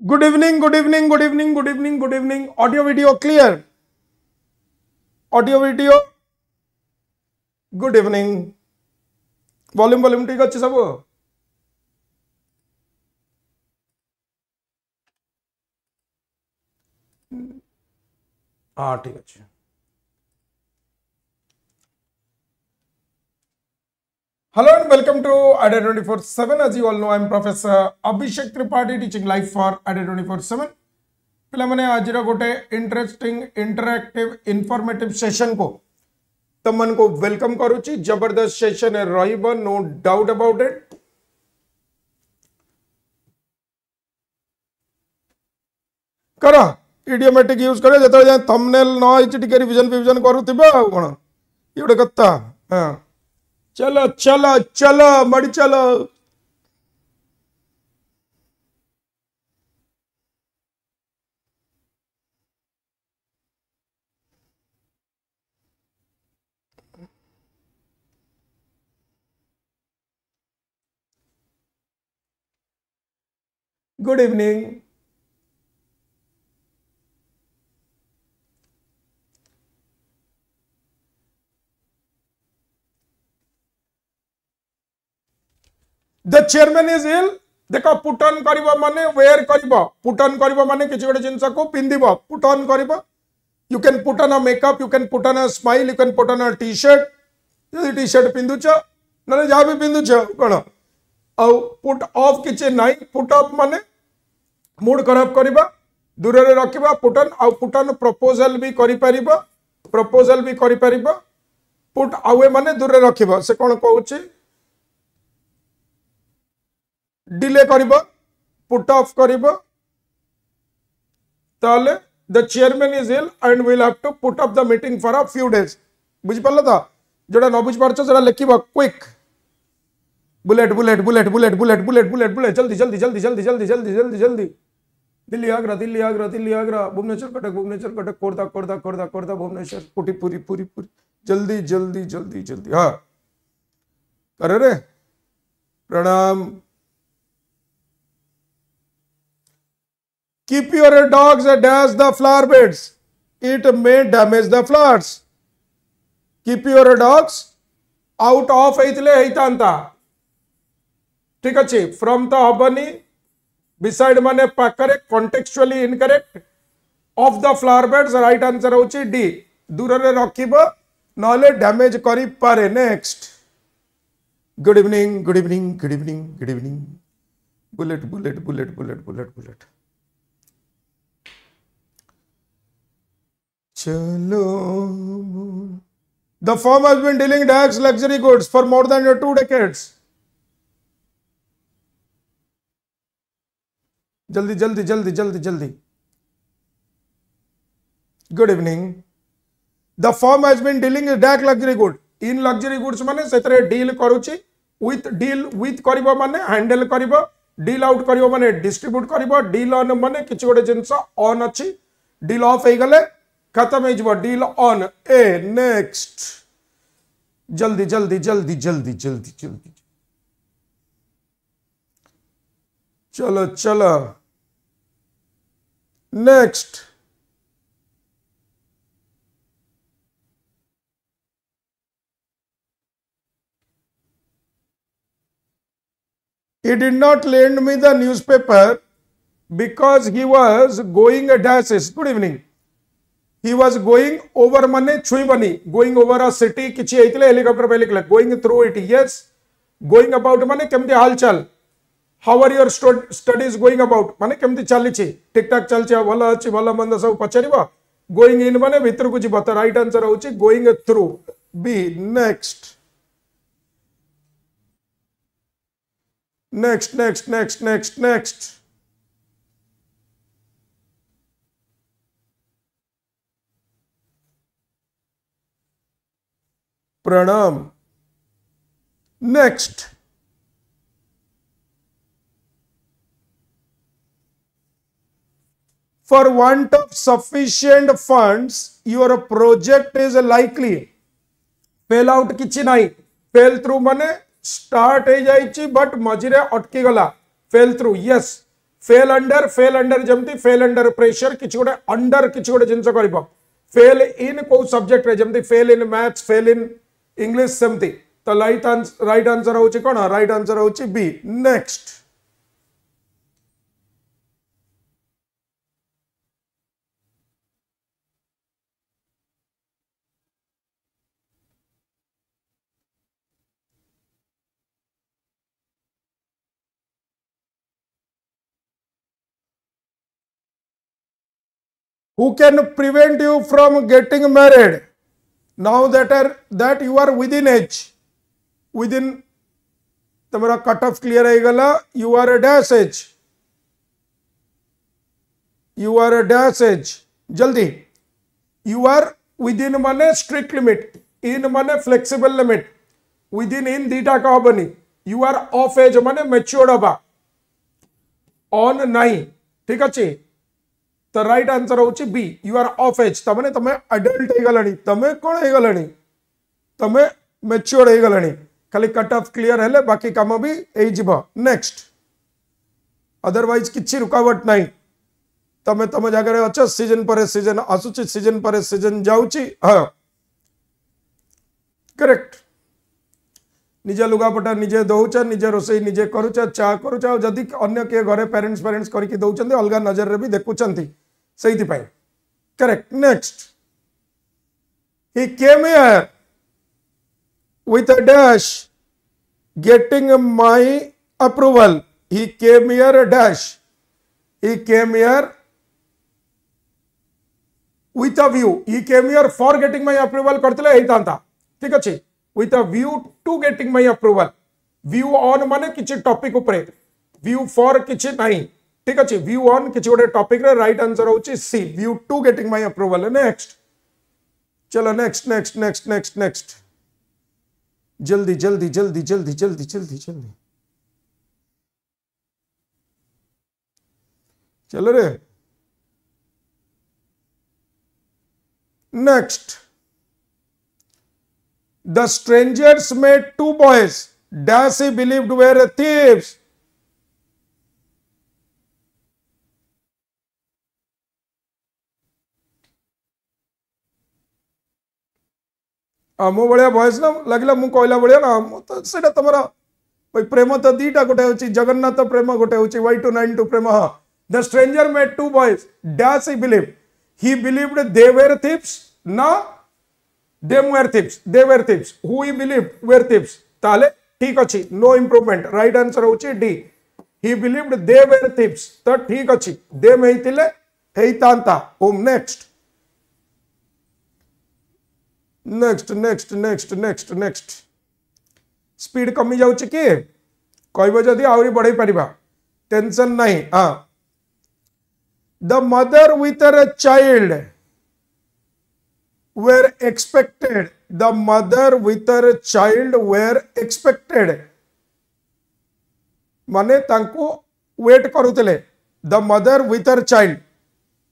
Good evening, good evening, good evening, good evening, good evening. Audio video clear. Audio video. Good evening. Volume ठीक अच्छे सब. हाँ ठीक अच्छे. Hello and welcome to IDA 24/7. As you all know, I am Professor Abhishek Tripathi teaching live for IDA 24/7. पिला मैंने आज गोटे इंटरेस्टिंग इंटरैक्टिव इंफॉर्मेटिव सेशन को तमन को वेलकम करुच्ची. जबरदस्त सेशन रहिबो, नो डाउट अबाउट इट. करा इडियोमेटिक यूज करे जतले जाय थंबनेल न आइछि टिके रिवीजन करूथिबो आ कोन ई गोटे कत्ता. हां चलो चलो चलो मड़ी चलो. Good evening. The chairman is ill. देखो पुट ऑन करिबो माने वेयर करिबो. पुट ऑन करिबो माने किछि गोटे जिंस को पिंदिबो. पुट ऑन करिबो. You can put on a makeup, you can put on a smile, you can put on a T shirt. यदि टी शर्ट पिंदुछ नले जा भी पिंदुछ कोन आ पुट ऑफ किछि नाही. पुट ऑफ माने मूड खराब करिबा, दूर रे रखिबा. Put on a put on proposal भी करि परिबो. प्रपोजल भी करि परिबो. पुट अवे माने दूर रे रखिबो. से कोन कहूछि डिले करिबो, पुट ऑफ करिबो. ताले the chairman is ill and will have to put off the meeting for a few days. बुझि पल्ला त जोडा न बुझ पारछ सेडा लिखिबो quick. Bullet bullet bullet bullet bullet bullet bullet bullet जल्दी जल्दी जल्दी जल्दी जल्दी जल्दी जल्दी जल्दी. दिल्ली आगरा दिल्ली आगरा दिल्ली आगरा भुवनेश्वर कटक खोर्धा खोर्धा खोर्धा खोर्धा भुवनेश्वर पुरी पूरी पूरी पूरी जल्दी जल्दी जल्दी जल्दी. हाँ करे रे प्रणाम. Keep your dogs dash the flower beds. It may damage the flowers. Keep your dogs out of eitile heitanta. ठीक अच्छे. From the हबनी beside माने पाकरे contextually incorrect. Of the flower beds right answer होची D. दूर रे रखिबो नले damage करी पारे. Next. Good evening good evening good evening good evening. Bullet bullet bullet bullet bullet bullet. चलो. The firm has been dealing DAX luxury goods for more than 2 decades. जल्दी जल्दी जल्दी जल्दी जल्दी. Good evening. The firm has been dealing with DAX luxury good. In luxury goods माने सेतरे deal करूची. deal with करिबो माने हैंडल करिबो. डील आउट करिबो माने डिस्ट्रीब्यूट करिबो. डील ऑन माने किछि गोटे जिंस ऑन अछि. डील ऑफ हे गले खत्म हो. Deal on. A next. जल्दी जल्दी जल्दी जल्दी जल्दी जल्दी. चलो चलो. Next. He did not lend me the newspaper because he was going a dashes. Good evening. He was going over माने छुई बनी. Going over a city किछि हेतले हेलीकॉप्टर पे लिखले. Going through it. Yes. Going about माने केमती हालचाल. How are your studies going about माने केमती चली छी. ठीक ठाक चल छी. भलो अछि भलो मंद सब पछरिबो. Going in माने भीतर को जिबो. त राइट आंसर होछि going through. B. Next. Next next next next next. Pranam. Next. For want of sufficient funds, your project is likely. Fail out किछि नाही. Fail through माने स्टार्ट हो जाइछि बट मझिरे अटकी गला. Fail through. Yes. Fail under जमती fail under pressure किछि गोटे अंडर किछि गोटे जिंस करबो फेल इन को सब्जेक्ट रे जमती fail in maths fail in English सेमती तो राइट आंसर होची कोन राइट आंसर होची B next who can prevent you from getting married now that you are within age within तुम्हारा कट ऑफ क्लियर हो गला you are a dash age जल्दी you are within माने strict limit in माने flexible limit within in दीटा का हबनी you are off age माने matured हबा on नहीं ठीक अच्छे तो राइट आंसर होची B you are of age तमने तमे अडल्ट हे गलानी तमे कोन हे गलानी तमे मैच्योर हे गलानी खाली कट ऑफ क्लियर हेले बाकी काम भी एई जिवो नेक्स्ट अदरवाइज किछि रुकावट नाही तमे तमे जगह रे अछ सीजन पर सीजन आसुची सीजन पर सीजन जाउची हां करेक्ट निजे लुगापटा निजे दौच निजे रोसई निजे करुचा चा करुचा जदि अन्य के घरे पेरेंट्स करके दौचंदी अलगा नजर रे भी देखुचंती सही पाई correct next he came here with a dash getting my approval he came here dash he came here with a view he came here for getting my approval करतले हेतांता ठीक अछि with a view to getting my approval view on माने किछि topic ऊपर view for किछि नहीं ठीक अछि view on किछि गोटे टॉपिक रे राइट आंसर होछि C view to getting my approval next चलो नेक्स्ट जल्दी चलो रे next The strangers met two boys. Dash he believed were thieves. मो भाया भॉइस ना लगला मु कहला भाया ना तो सेटा तमरा प्रेम तो दीटा गोटे होची जगन्नाथ प्रेम गोटे होची Y292 प्रेम हां The stranger met two boys. Dash he believed. He believed they were thieves. ना Them were thieves. They were thieves. Who he believed were thieves. ताले ठीक अच्छी. No improvement. Right answer होची D. He believed they were thieves. तो ठीक अच्छी. Them हेतिले हेतांता. Next. Speed कमी जाउची कि कहबो जदी आउरी बढ़ाई परिबा. Tension नहीं. हाँ. The mother with her child were expected. The mother with her child were expected. माने तांको wait करुतले. The mother with her child.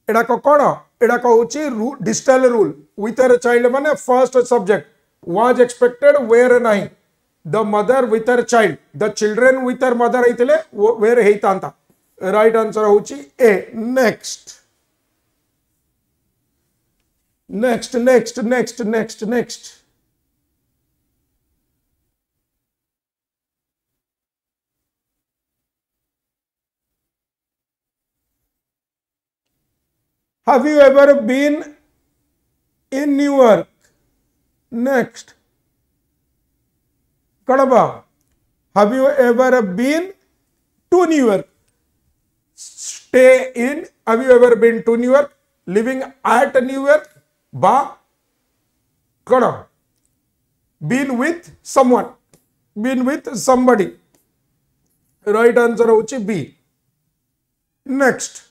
एडा को कोन? एडा को होची digital rule. With her child माने first subject. Was expected were नहीं. The mother with her child. The children with her mother हेतिले were हेतांता. राइट आंसर होची A. Next Have you ever been in New York? Next. Kadaba. Have you ever been to New York? Stay in. Have you ever been to New York? Living at New York? Ba. Kada. Been with someone. Been with somebody. Right answer hochi B. Next.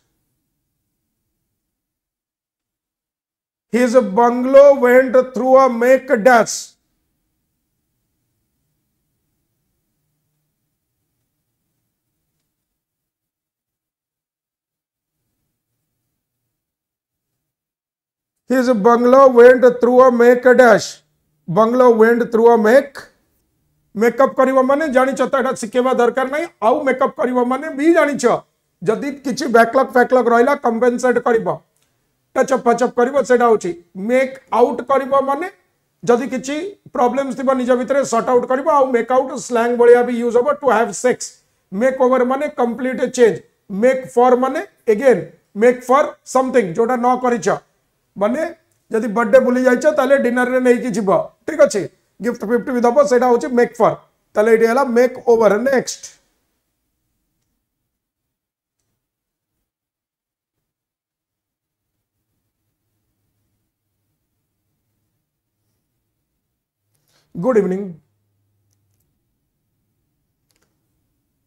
His bungalow went through a make dash. His bungalow went through a make dash. Bungalow went through a make. Makeup करिवा माने जानि छ त एटा सिकेबा दरकार नै आउ makeup करिवा माने भी जानि छ जदि किछि बैकलॉग फैकलॉग रहिला कंपेंसेट करिवो टचअप फचअप करिवो सेटा होछि मेक आउट करिवो माने जदि किछि प्रॉब्लम्स थिबो निज भितरे सॉर्ट आउट करिवो आ मेक आउट स्लैंग बलिया भी यूज होबो to have sex make over माने कंप्लीट चेंज मेक फॉर माने अगेन मेक फॉर समथिंग जोटा न करिछ माने जदि बर्थडे भूली जाइछ ताले डिनर रे नै कि जिवो ठीक अछि गिफ्ट फिफ्ट भी दबो सेटा होछि मेक फॉर ताले एडी हला make over next Good evening.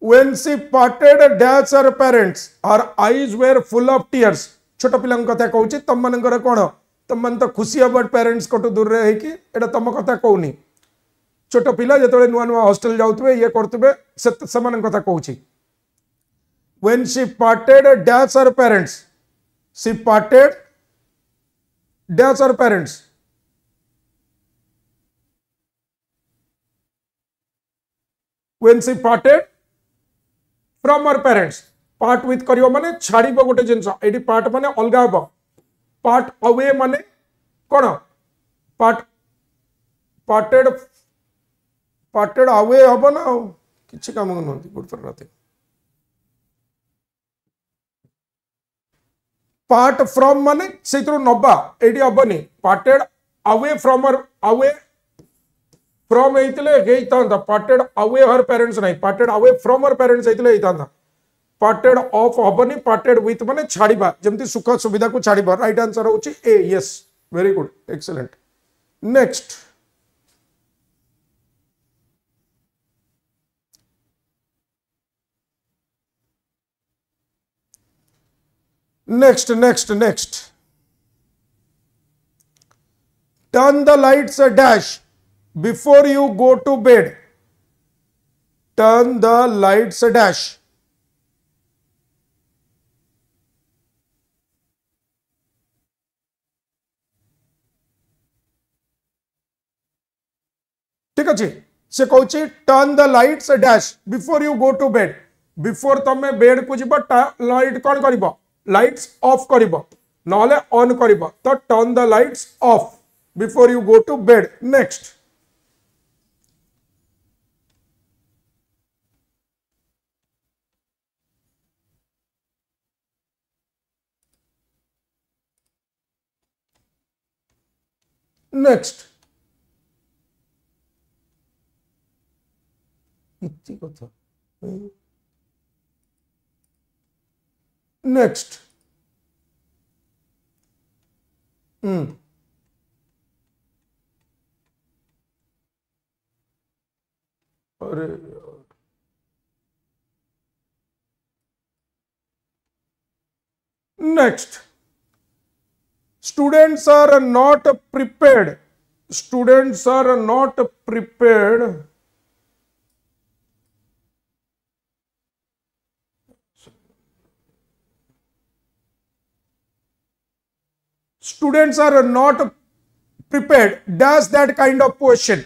When she parted dash her parents, her eyes were full of tears. छोट पिलांग कथा कहूची तम मनकर कोन तम मन तो खुशी अब पेरेंट्स कटु दूर रे कि एटा तम कथा कहूनी छोट पिला जतले नुआ नुआ हॉस्टल जाउतबे ये करतबे समान कथा कहूची when she parted dash her parents, she parted dash her parents. When she parted from her parents, part with करियो माने छाड़ीबो गोटे जिंस एडी पार्ट माने अलगा हबो पार्ट अवे माने कोन पार्ट पार्टेड अवे हबो ना किछि काम नथि good for nothing part from माने सेतरो नबा एडी हबनी parted away from her away from एइतले हेइतांदा पार्टेड अवे हर पेरेंट्स नाही parted away from her parents एइतले हेइतांदा पार्टेड ऑफ हबनी पार्टेड विथ माने छाड़ीबा जेमति सुख सुविधा को छाड़ीबा राइट आंसर होची A yes very good excellent next next turn the lights dash before you go to bed. Turn the lights dash. ठीक अच्छे से कहूँ turn the lights dash before you go to bed before तमे bed को जीव light कौन कर lights off कर ना ऑन कर तो turn the lights off before you go to bed next next इतनी कथा नेक्स्ट अरे next students are not prepared students are not prepared students are not prepared does that kind of question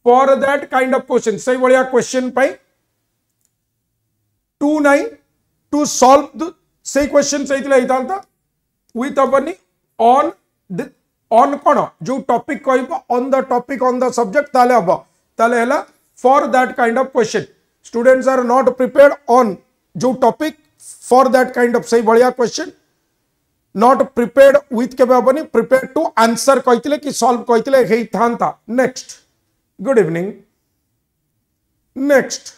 for that kind of question सही बढ़िया question pi to नहीं to solve the सही question सही थिला हितांता with अपनी on कोन जो topic कहबो on the topic on the subject ताले हबो ताले हला for that kind of question students are not prepared on जो topic for that kind of सही बढ़िया question not prepared with के हबनी prepared to answer कहतिले कि solve कहतिले hay थांता next good evening next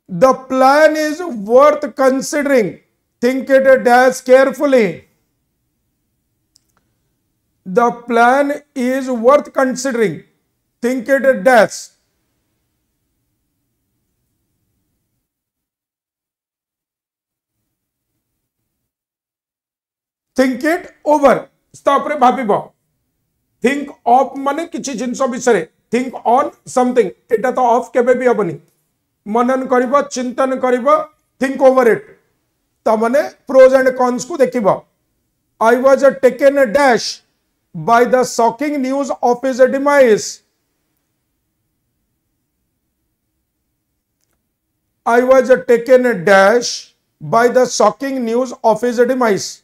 the plan is worth considering think it dash carefully the plan is worth considering think it dash think it over तापरे भाबिबो think of माने किछि जिंस विषय think on something एटा तो of केबे भी हबनी मनन करिबो चिंतन करिबो थिंक ओवर इट त माने प्रोज एंड कॉन्स को देखिबो I was taken a dash by the shocking news of his demise. I was taken a dash by the shocking news of his demise.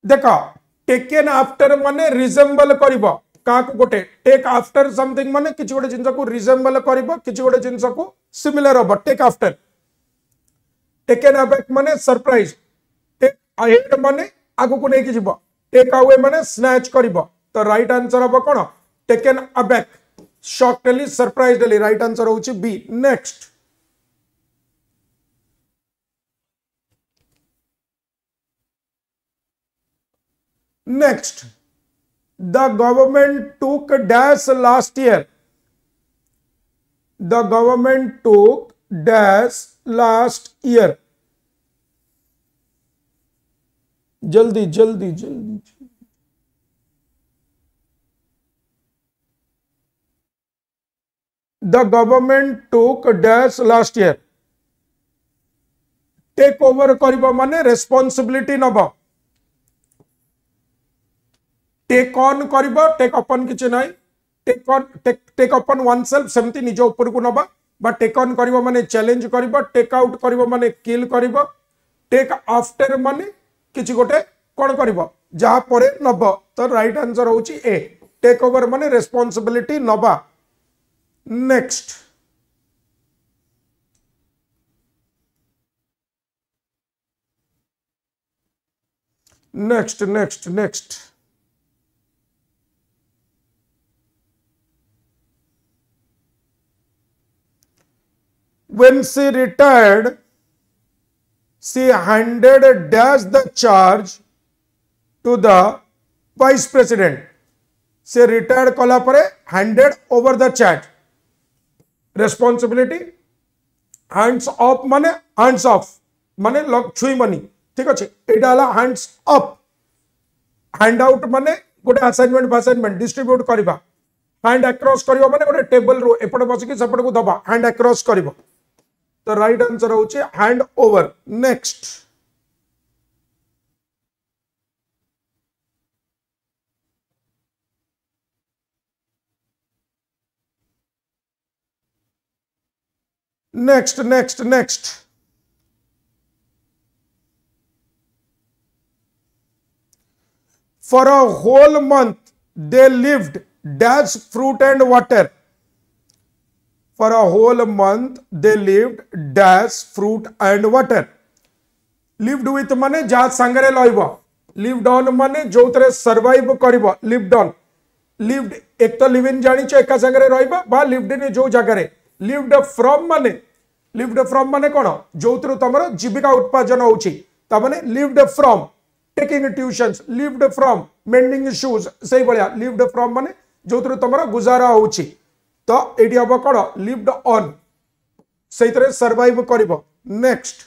देखा taken after माने resemble करिवो काक गोटे take after something माने किछि गोटे जिंस को रिजेम्बल करिवो किछि गोटे जिंस को सिमिलर हो टेक आफ्टर टेकन अबैक माने सरप्राइज टेक अहेड माने आगु को नै कि जिवो टेक अवे माने स्नैच करिवो तो राइट आंसर हो कोन taken aback shockedly surprisedly right answer होची B next Next, the government took dash last year. The government took dash last year. जल्दी जल्दी जल्दी The government took dash last year. Take over करिबा माने responsibility नबा take on करिबो take अपन किछ नाही टेक अपन वन सेल्फ सेमती निज ऊपर को नबा बा टेक ऑन करिबो माने चैलेंज करिबो टेक आउट करिबो माने किल करिबो टेक आफ्टर माने किछ गोटे कोन करिबो जहा परे नबो तो राइट आंसर होची ए टेक ओवर माने रिस्पांसिबिलिटी नबा next next next next When she retired, she handed dash the charge to the vice president. She retired कला परे handed over the charge. Responsibility hands off माने hands off माने लग छुई money ठीक अच्छे एटा हला hands up hand out माने गोटे असाइनमेंट डिस्ट्रीब्यूट करिबा hand across करिबा माने गोटे टेबल रो एपटे बसिकी सेपटे को दबा hand across करिबा तो राइट आंसर होचे hand over next next next next for a whole month they lived dash fruit and water For a whole month, they lived dash fruit and water. Lived with माने जा संगरे लइबो. Lived on माने जो तरे survive करिबो. Lived on. Lived एक तो live in जानी चे एका संगरे रहिबो बा lived in जो जगरे. Lived from माने कोन जो तरे तमरो जीविका उत्पादन होची. ता माने lived from taking tuitions. Lived from mending shoes. सही बलिया lived from माने जो तरे तमरो गुजारा होची. तो एटी हम कौन लिव्ड ऑन से सर्वाइव करिबो next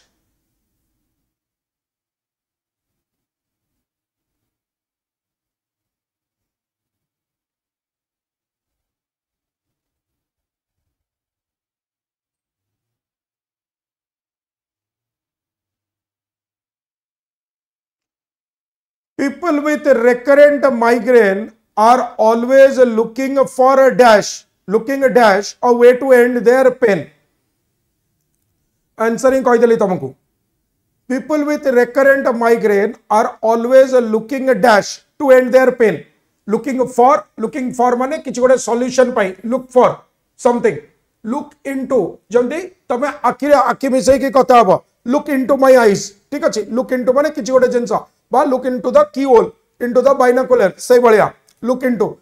people with recurrent migraine are always looking for a dash a way to end their pain. Answering कहि देली तुमको people with recurrent migraine are always looking a dash to end their pain. looking for माने किछि गोटे solution pi look for something look into जंदी तमे आखि मिसै की कथा हबो look into my eyes ठीक अछि look into माने किछि गोटे जिंस बा look into the keyhole into the binocular सही Ballia look into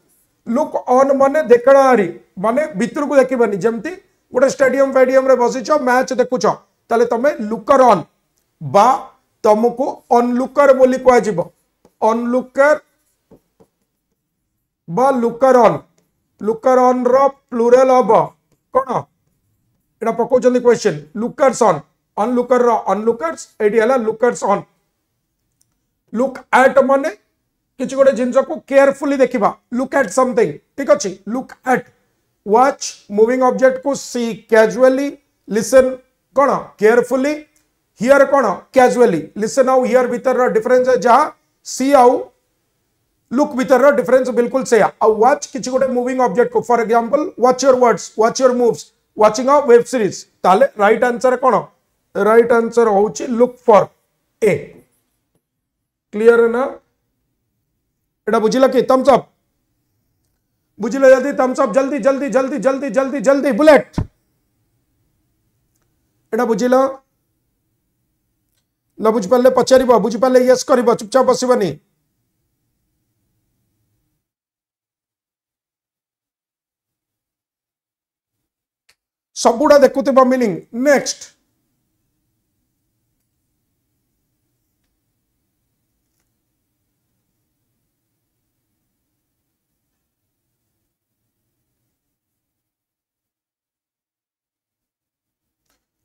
look on माने देखणारी माने भितर को देखिबानी जेमती गोटे स्टेडियम फेडियम रे बसिछ मैच देखुछ ताले तमे लुकर ऑन बा तुमको ऑनलुकर बोली कुआ जिवो ऑनलुकर बा लुकर ऑन रो प्लुरल हबो कोन एटा पकोचंदी क्वेश्चन लुकर्स ऑन ऑनलुकर रो ऑनलुकर्स एटी हला लुकर्स ऑन लुक एट माने किसी गोटे जिनस को केयरफुली देखा लुक एट समथिंग ठीक अच्छे look at watch moving object को सी कैजुअली लिसन कौन केयरफुली हियर कौन कैजुअली लिसन आउ हियर भीतर डिफरेंस है जहाँ सी आउ लुक भीतर डिफरेंस बिल्कुल से वॉच किसी गोटे मूविंग ऑब्जेक्ट को for example watch your words watch your moves watching a web series ताले राइट आंसर कौन राइट आंसर होची लुक फॉर ए क्लियर है ना एटा बुझिला कि थम्स अप बुझिला जल्दी थम्स अप जल्दी जल्दी जल्दी जल्दी जल्दी जल्दी बुलेट एटा बुझिला न बुझ पाले पचारिबो बुझ पाले यस करिबो चुपचाप बसिबनी सबुड़ा देखुथिबा meaning next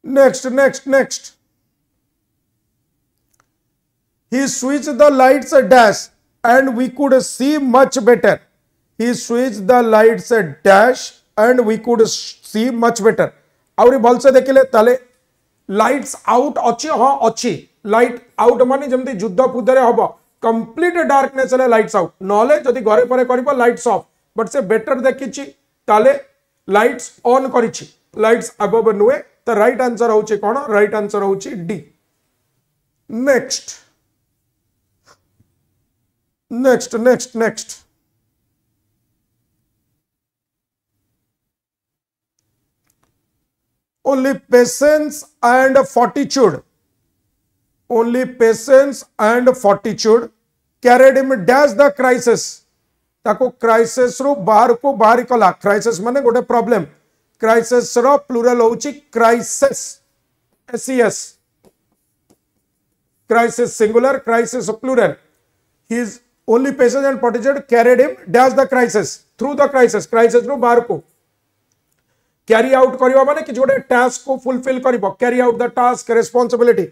next he switched the lights dash and we could see much better he switched the lights dash and we could see much better आउरी भल से देखिले ताले लाइट्स आउट अच्छी हाँ अच्छी लाइट आउट माने जमती युद्ध फुद्धरे हबो कंप्लीट डार्कनेस ले लाइट्स आउट नले जदी घरे परे करबो लाइट्स ऑफ बट से बेटर देखिछि ताले लाइट्स ऑन करिछि लाइट्स अबव नुए तो राइट आंसर होची कोन राइट आंसर होची D next next next next only patience and fortitude carried him dash the crisis ताको क्राइसिस रो बाहर को बाहर कला क्राइसिस माने गोटे प्रॉब्लम क्राइसिस रो प्लूरल होची क्राइसिस एसईएस crisis singular crisis plural he is only patience and fortitude carried him dash the crisis through the crisis रो बाहर को कैरी आउट करबा माने कि जोडे टास्क को फुलफिल करबो carry out the task responsibility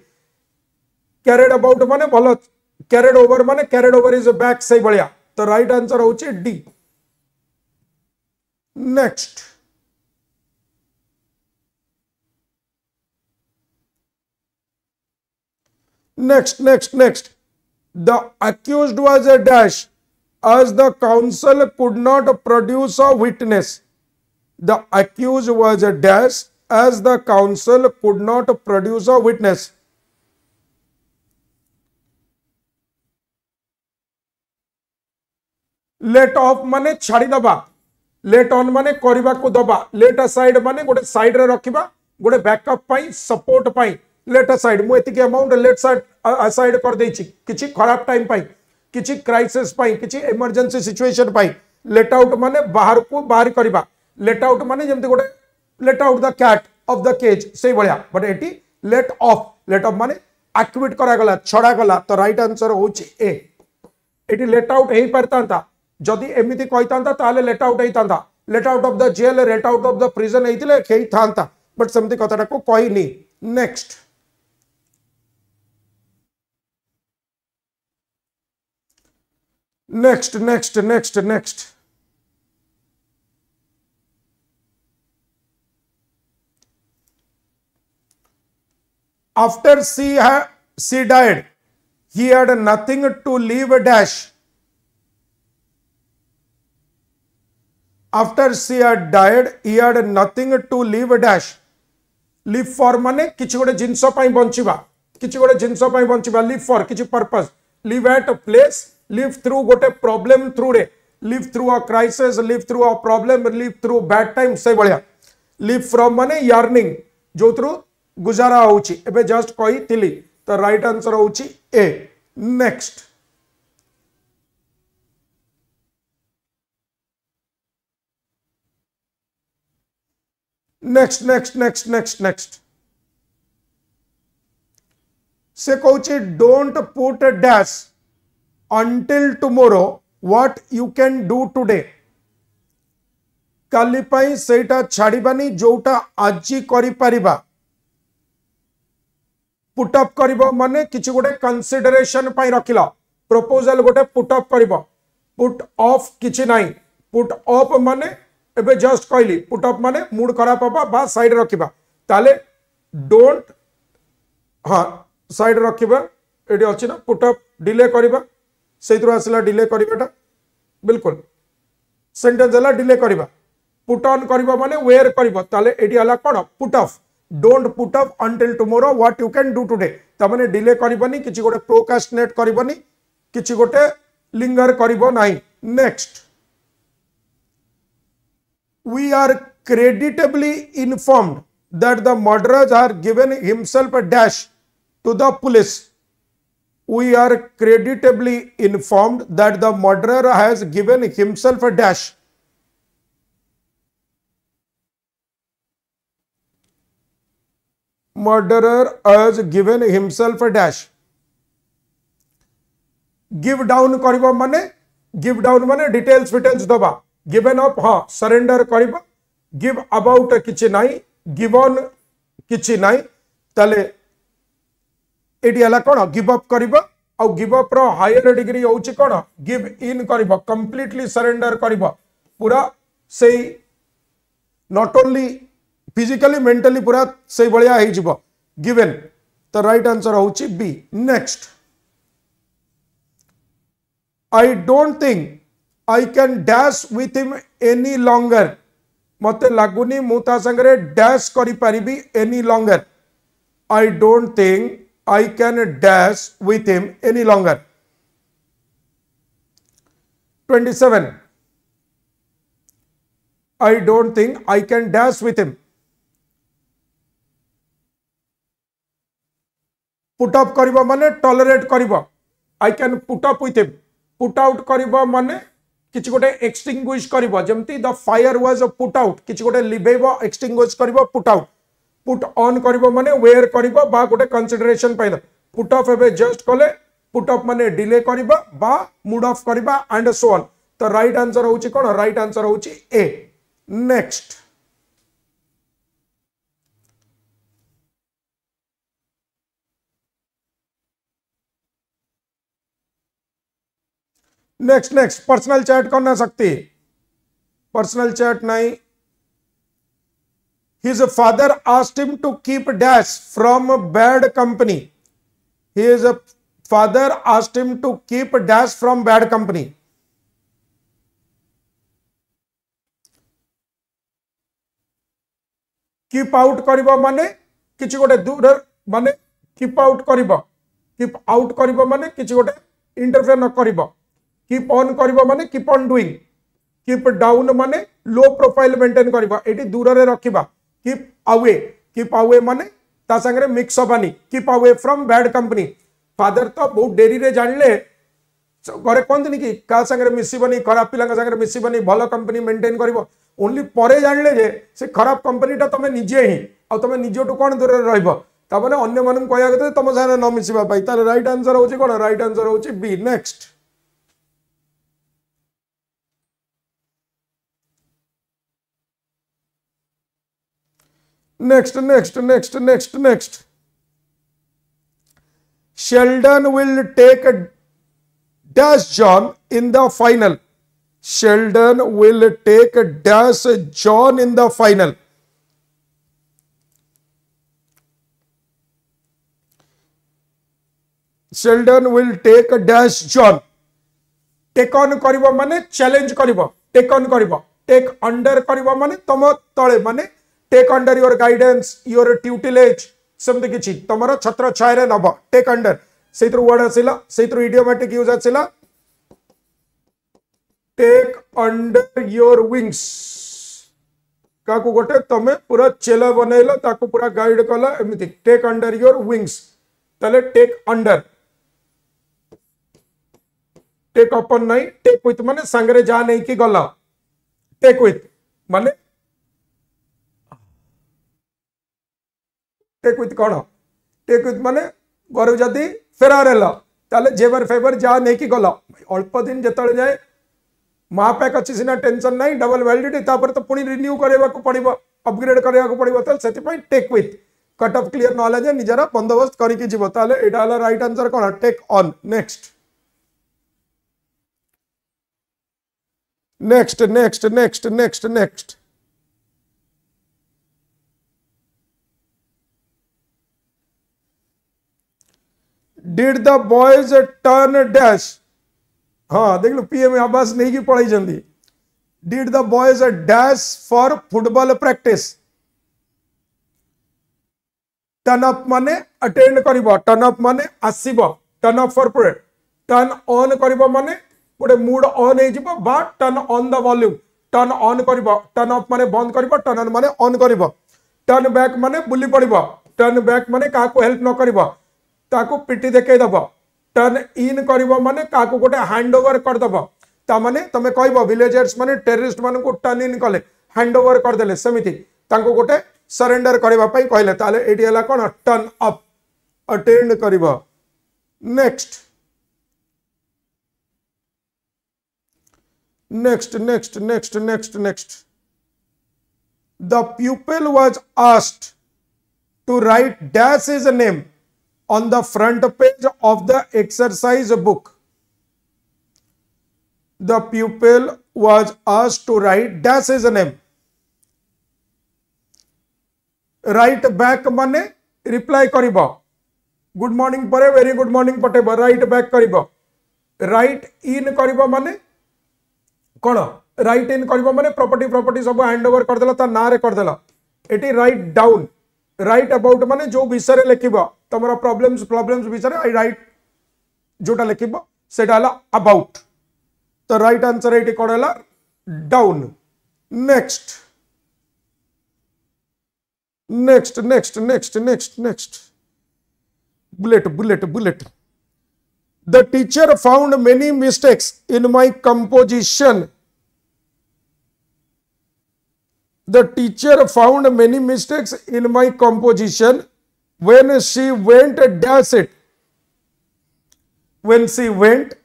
carried about माने भलो कैरिड ओवर माने कैरिड ओवर इज बैक सही बलिया तो राइट आंसर होची D next next the accused was a dash as the counsel could not produce a witness the accused was a dash as the counsel could not produce a witness let off माने छाड़ी दबा let on माने करिबा को दबा let aside माने गोटे side रे रखिबा गोटे बैकअप पाई सपोर्ट पाई let aside मु एतिके अमाउंट let aside कर देछि किछि खराब टाइम पाई किछि क्राइसिस पाई किछि इमरजेंसी सिचुएशन पाई let out माने बाहर को बाहर करिबा let out माने जेमति गोटे let out the cat of the cage से बलिया बट एटी let off माने एक्टिवेट करा गला छड़ा गला तो राइट आंसर होची ए एटी let out हेई परतांता जदी एमिति कहितांता ताले let out हेइतांता let out of the jail let out of the prison हेइतिले हेई थांता बट समति कथाटा को कहिनी next next after she died he had nothing to leave a dash after she had died he had nothing to leave a dash live for माने किछि गोटे जिंसो पई बंचिबा live for किछि purpose live at a place live through गोटे problem through रे live through a crisis live through a problem live through bad time से Ballia live from माने yearning जो थ्रू गुजारा होची एबे जस्ट कही थिली तो राइट आंसर होची ए नेक्स्ट से कहूची don't put dash until tomorrow what you can do today काली पाई सेटा छाड़ीबानी जोटा आजी करि परिबा पुटअप करिबो माने किछि गोटे कंसीडरेशन पाई रखिला प्रपोजल गोटे पुट अप करिबो पुट ऑफ किछि नाही पुट अप माने एबे जस्ट कहली पुट अप माने मूड खराब हबा बा साइड रखिबा ताले डोंट हाँ साइड रखिबा एडी अछि ना पुट अप डिले करिबा सेइतरो आसला डिले करिबाटा बिल्कुल सेंटेंस हला डिले करिबा पुट ऑन करिबा माने वेयर करिबा ताले एडी हला कोन put off don't put up until tomorrow what you can do today ता माने डिले करिबानी किछि गोटे प्रोक्रास्टिनेट करिबानी किछि गोटे लिंगर करिबो नाही next we are creditably informed that the murderer has given himself a dash to the police. We are creditably informed that the murderer has given himself a dash. Murderer has given himself a dash. Give down करिबा माने give down माने details दबा given up हाँ surrender करिबा give about किछि नाही given किछि नाही ताले एडी हला कोन गिव अप करिबा आ गिव अप रो हायर डिग्री होउची कोन गिव इन करिबा कंप्लीटली सरेंडर करिबा पूरा सेई नॉट ओनली फिजिकली मेंटली पूरा सेई बलिया हे जिवो गिवन तो राइट आंसर होउची B next I don't think I can dash with him any longer. मते लागुनी मुता संगरे dash करी परिबी any longer. I don't think I can dash with him any longer. 27. I don't think I can dash with him. Put up करिबा माने tolerate करिबा. I can put up with him. Put out करिबा माने किछि गोटे extinguish करिबो जेमति the fire was put out किछि गोटे लिबेबो एक्सटिंग्विश करिबो पुट आउट पुट ऑन करिबो माने वेयर करिबो बा गोटे कंसीडरेशन पाइल पुट ऑफ एबे जस्ट कले पुट ऑफ माने डिले करिबो बा मूड ऑफ करिबो एंड सो ऑन तो राइट आंसर होउची कोन राइट आंसर होउची ए नेक्स्ट नेक्स्ट पर्सनल चैट करना सकती पर्सनल चैट नहीं His father asked him to keep dash from bad company. His father asked him to keep dash from bad company. Keep out करिबा माने किछि गोटे दूर माने keep out करिबा keep out करिबा माने किछि गोटे इंटरफेयर न करिबा कीप ऑन करिबा माने keep on doing keep down माने लो प्रोफाइल मेंटेन करिबा एटी दूर रे रखिबा कीप अवे माने ता संगे मिक्स हबानी keep away from bad company father तो बहुत डेरी रे जानले घरे कहतनी कि का संगे मिसिबनी खराब पिला संगे मिसिबनी भलो कंपनी मेंटेन करिवो ओनली परे जानले जे से खराब कंपनीटा तमे निजे ही आ तमे निजोटू कोन दूर रे रहइबो ता माने अन्य मानन कहया गते तम संगे न मिसिबा पाई तार राइट आंसर होची कोन राइट आंसर होची B next Next. Sheldon will take a dash John in the final. Sheldon will take a dash John in the final. Sheldon will take a dash John. Take on करिबो माने challenge करिबो. Take on करिबो. Take under करिबो माने तम तळे माने take under your guidance your tutelage something किछि तमरो छत्र छाय रे नब टेक अंडर सेइत्र वर्ड आसिला सेइत्र इडियोमैटिक यूज आसिला टेक अंडर योर विंग्स काकू गोटे तमे पूरा चेला बनैला ताकू पूरा गाइड कला एमिति टेक अंडर योर विंग्स तले टेक अंडर टेक अपन नहीं टेक विथ माने संगरे जा नहीं कि गला टेक विथ माने टेक विथ कौन टेक विथ माने घर जदि फेरार है ताले जेवर फेवर जा नहीं कि गला अल्प दिन जतले जाए महापैक अच्छी सीना टेंशन नहीं डबल वैलिडिटी तापर तो पुणी रिन्यू करबा को पड़िबो अपग्रेड करबा को पड़िबो त सेति पई take with cut off clear knowledge निजरा बंदोबस्त करिकि जीवो ताले एटा हला राइट आंसर कोन take on next Next. Did the boys turn dash? हाँ देख लो पीएम आवास नहीं की पढ़ाई जल्दी. Did the boys dash for football practice? Turn up माने attend करिबो, turn up माने आसीबो, turn up for parade, turn on करिबो माने गोटे मूड ऑन हे जिवो बा turn on the volume, turn on करिबो, टर्न ऑफ माने बंद करिबो, टर्न ऑन माने ऑन करिबो, टर्न बैक माने बुली पड़िबो, टर्न बैक माने काको हेल्प न करिबो ताको पिटी देखे दबो, टर्न इन करिबो माने काको गोटे हैंड ओवर कर दबो, ता माने तमे कहबो विलेजर्स माने टेररिस्ट माने को टर्न इन कले हैंड ओवर कर देले समिति ताको गोटे सरेंडर करबा पई कहले ताले एटी हला कोन टर्न अप अटेंड करिबो. Next. The pupil was asked to write dash his name on the front page of the exercise book. The pupil was asked to write dash his name. Write back माने reply करिबो. Good morning परे very good morning पटेबो write back करिबो. Write in करिबो माने कौन right इन करिबो माने property सब हैंड ओवर कर देला ता ना रे कर देला. Eighty write down right about माने जो विषय लिखिबो तमरा प्रॉब्लम्स विषय आई राइट जोटा लिखिबो सेटा हला अबाउट. तो राइट आंसर एटी कोन हला down. Next bullet. The teacher found many mistakes in my composition. The teacher found many mistakes in my composition when she went dash it. When she went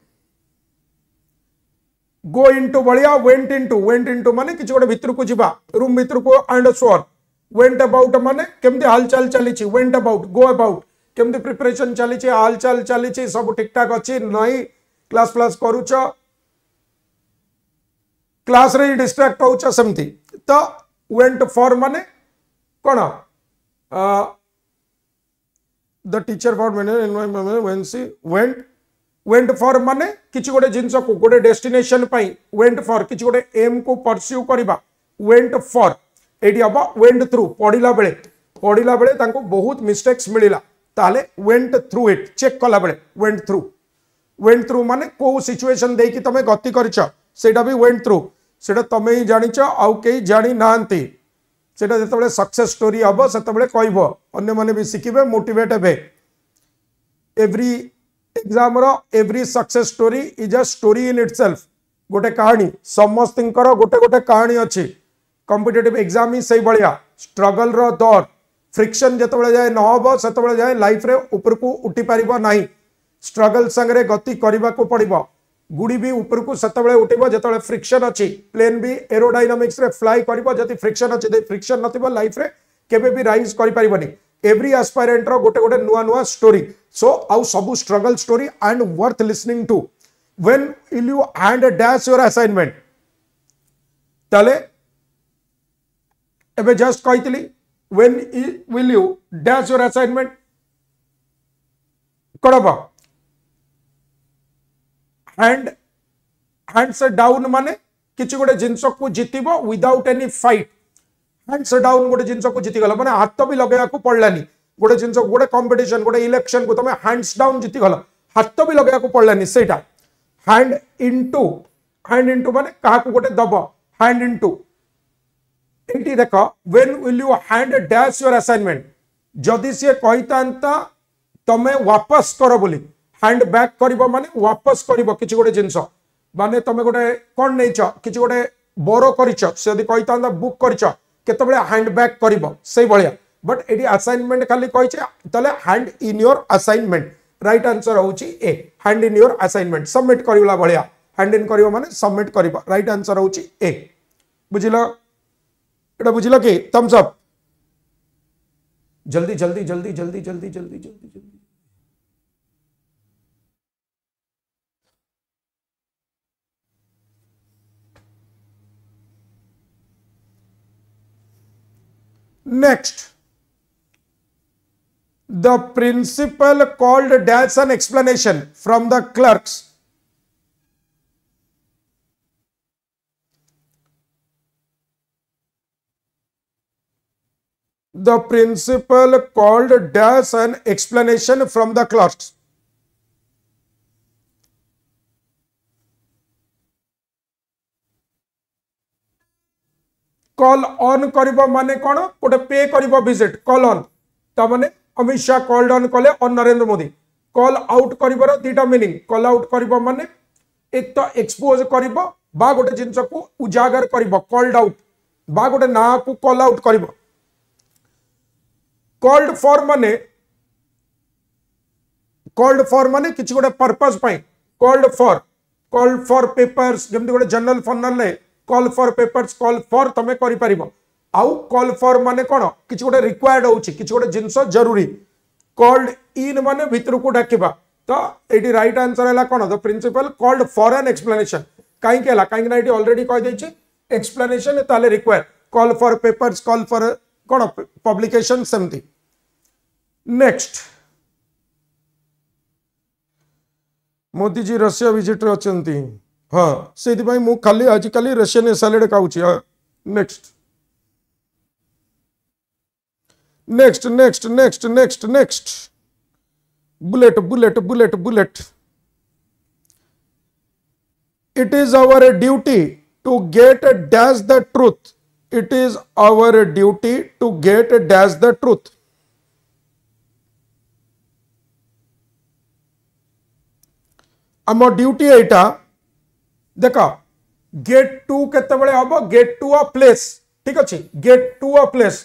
go into Ballia went into माने किसी गोटे भितर को जीवा room भितर को and swore. Went about माने केमती हालचाल चली went about go about केमती प्रिपरेशन चली हालचाल चली सब ठीक ठाक अच्छी नहीं क्लास करूच क्लास रे डिस्ट्रैक्ट होउछ समथि. तो वेंट फॉर माने कोन द टीचर फॉर माने व्हेन सी वेंट फॉर माने किछि गोटे जिंस को गोटे डेस्टिनेशन पई वेंट फॉर किछि गोटे एम को परस्यू करबा वेंट फॉर एडी हबो वेंट थ्रू पढिला बेले तांको बहुत मिस्टेक्स मिलिला ताले वेंट थ्रू इट चेक कला बेले वेंट थ्रू माने को सिचुएशन देकी तमे गति करिछ सेटा भी वेंट थ्रू सेटा तमे ही जानिछ आउ केही जानि नांती सेटा जतबेले सक्सेस स्टोरी हबो सेतबेले कहबो अन्य माने भी सिखिबे मोटिवेट हेबे. एवरी एग्जाम रो every success story is a story in itself. गोटे कहानी समस्तिंकर गोटे कहानी अछि. कॉम्पिटिटिव एग्जाम ही सही बलिया स्ट्रगल रो दौर फ्रिक्शन जिते जाए नहब से जाए लाइफ रे ऊपर को उठी पारिबो नाही. स्ट्रगल संगे गति करने को पड़िबो. गुड़ी भी ऊपर को सेतबेले उठिबो जेतबेले फ्रिक्शन अछि. प्लेन भी एरोडायनामिक्स रे फ्लाई करिबो जति फ्रिक्शन अछि. जति फ्रिक्शन नथिबो लाइफ रे केबे भी राइज करि पारिबोनी. एवरी एस्पायरेंट रो गोटे नुआ स्टोरी. सो आउ सब struggle story and worth listening to. When will you hand dash your assignment ताले एबे जस्ट कहितली when will you dash your assignment करबा hands down माने किछि गोटे जिंस को जितिबो without any fight. Hands down गोटे जिंस को जिति गला माने हाथ भी लगेया को पड़लानी. गोटे जिंस गोटे कंपटीशन गोटे इलेक्शन को तमे हैंड्स डाउन जिति गला हाथ भी लगेया को पड़लानी. सेटा हैंड इनटू माने काहा को गोटे दबो हैंड इनटू. एटी देख when will you hand dash your assignment जदि सी कहितांता तमे वापस कर बोली हैंड बैक करिबो माने वापस करिबो किछि गोटे जिंस माने तमे गोटे कोन नैछ किछि गोटे बोरो करिछ सेदि कहितांता बुक करिछ केतबेले हैंड बैक करिबो सही बलिया. बट एटी असाइनमेंट खाली कहिछ तले hand in your assignment. Right answer होउची A hand in your assignment. Submit करिवला बलिया हैंड इन करिवो माने सबमिट करिबो. राइट आंसर होउची ए. बुझिला एटा बुझिला कि थम्स अप. जल्दी Next, the principal called dash an explanation from the clerks. The principal called dash an explanation from the clerks. Call on करिबो माने कोन गोटे पे करिबो विजिट कॉल ऑन ता माने अमित शाह कॉल्ड ऑन कले on Narendra Modi call out करिबर दीटा मीनिंग कॉल आउट करिबो माने एक तो एक्सपोज करिबो बा गोटे जिंस को उजागर करिबो कॉल्ड आउट बा गोटे ना को कॉल आउट करिबो कॉल्ड फॉर माने किछि गोटे पर्पस पई कॉल्ड फॉर पेपर्स जेमति गोटे जर्नल फर्नल ले call for papers call for तमे करि परिबो आउ कॉल फॉर माने कोन किछि गोटे रिक्वायर्ड होछि किछि गोटे जिंस जरूरी कॉल्ड इन माने भितर को डाकिबा तो एटी राइट आंसर हैला कोन the principal called for an explanation काई केला काई ना एटी ऑलरेडी कहि दैछि एक्सप्लेनेशन ताले require call for papers call for कोन पब्लिकेशन सेमति next Modi ji Russia visit रे अछंती हाँ से मु खाली आजिकल रशियन सैलेड खाऊची हाँ next next next next next next bullet bullet bullet bullet it is our duty to get dash the truth it is our duty to get dash the truth आम duty एटा देखा gate to केते बळे हबो gate to a place ठीक अछि gate to a place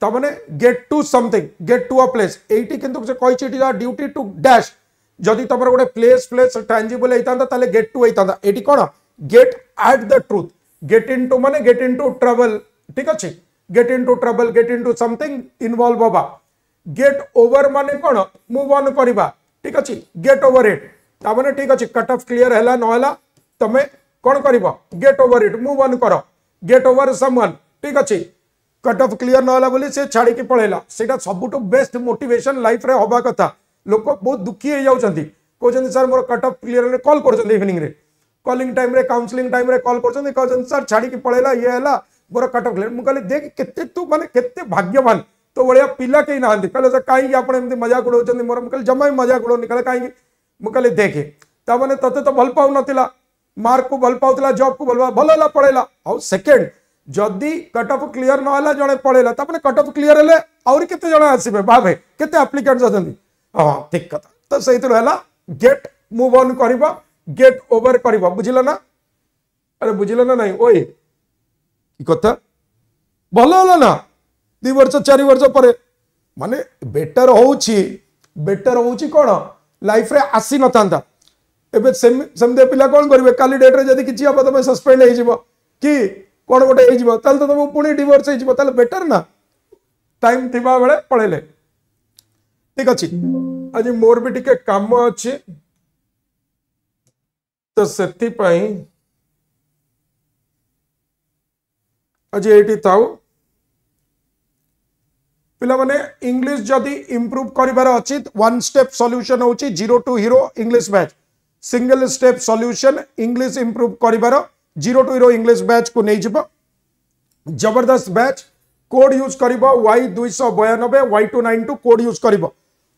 त माने get to something get to a place एटी किंतु से कहि छिटी ड्यूटी टू डैश जदि तमर गोटे प्लेस प्लेस टैंजिबल हेतांता ताले गेट टू हेतांता एटी कोन get at the truth get into माने गेट इनटू ट्रबल ठीक अछि get into trouble get into something involve होबा गेट ओवर माने कोन मूव ऑन करबा ठीक अछि गेट ओवर इट त माने ठीक अछि कट ऑफ क्लियर हैला न हैला तमे कौन करिबो get over it move on करो गेट ओवर समवन ठीक अछि कट ऑफ क्लियर नहला बोली से छाड़ी के पळेला सेटा सबुटो बेस्ट मोटिवेशन लाइफ रे होबा कथा लोक बहुत दुखी हो जाउछंती कोजन सर मोर कट ऑफ क्लियर रे कॉल करछंती इवनिंग रे कॉलिंग टाइम रे काउंसलिंग टाइम रे कॉल करछंती कोजन सर छाड़ी के पळेला ये हला मोर कट ऑफ क्लियर मु कहले देख केते तू माने केते भाग्यवान तो बळिया पिला केही नाहंती कहले सर काई आपण एमती मजाक उडौछंती मोर मु कहले जम्मा मजाक उडौनी कहले काई मु कहले देखे ता माने तते तो भल पाउ नथिला मार्क को भल पाउतला जॉब को भल पड़ेला आउ सेकेंड जदि कट ऑफ क्लियर न होला जणे पड़ेला तापने कट ऑफ क्लियर हेले और केते जण आसीबे भाबे केते एप्लिकेंट्स अछंती हां ठीक कथा तो सहीतु हला गेट मूव ऑन करबा गेट ओवर करबा बुझिला ना अरे बुझिला ना नहीं ओए की कथा भल होला ना 2 वर्ष 4 वर्ष परे माने बेटर होउची कोन लाइफ रे आसी नथांता एबे समदे पिला कोन करबे काली डेट रे जदी किछि अब तमे सस्पेंड हे जिवो कि कोन गोटे हे जिवो ताल तो तमे पुणी डिवोर्स हे जिवो ताल बेटर ना टाइम थिबा बेले पळेले ठीक अछि आज मोर भी टिके काम अछि तो सेति पई आज एटी थाउ पिला माने इंग्लिश जदी इंप्रूव करिबार अछि वन स्टेप सॉल्यूशन होछि 0 to hero English batch single step solution English improve करिबार 0 टू हीरो इंग्लिश बैच को नहीं जिवो जबरदस्त बैच कोड यूज करिवो Y292 Y292 कोड यूज करिवो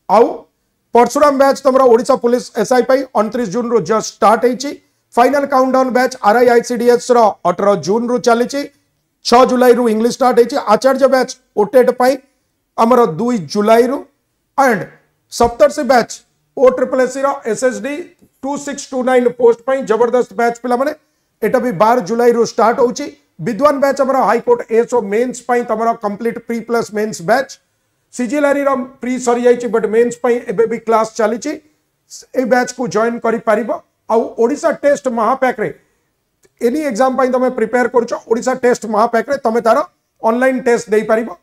आउ परशुराम बैच तमरा ओडिशा पुलिस एसआई पाई 29 जून रो जस्ट स्टार्ट हेची final countdown batch RI ICDS रो 18 जून रो चलीची 6 जुलाई रो इंग्लिश स्टार्ट हेची आचार्य बैच ओटेट पाई हमर 2 जुलाई row and Saptarshi batch OSSC रो SSD 2629 पोस्ट पाई जबरदस्त बैच पिला माने एटा भी 12 जुलाई रो स्टार्ट होची विद्वान बैच हमरा हाई कोर्ट ASO मेंस पाई तमरा complete pre plus mains batch CHSL रो प्री सरी जाईची बट मेंस पाई एबे भी क्लास चलीची ए बैच को जॉइन करि परिबो आ ओडिशा टेस्ट महापैक रे एनी एग्जाम पाई तमे प्रिपेयर करछो ओडिशा टेस्ट महापैक रे तमे तारो ऑनलाइन टेस्ट देई परिबो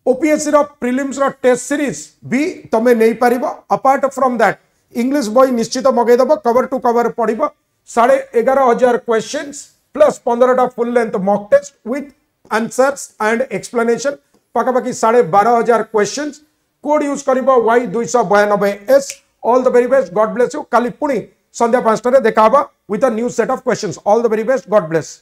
OPSC रो प्रीलिम्स रो टेस्ट सीरीज भी तमे नै परिबो apart from that English boy निश्चित मगे दबो कवर टू कवर पड़िबो 11,500 क्वेश्चंस प्लस 15टा full length mock test with answers and explanation पाखापाखि 12,500 क्वेश्चंस कोड यूज करिबो Y292S all the very best God bless you काली पुणी संध्या 5 रे देखा with a new set of questions all the very best God bless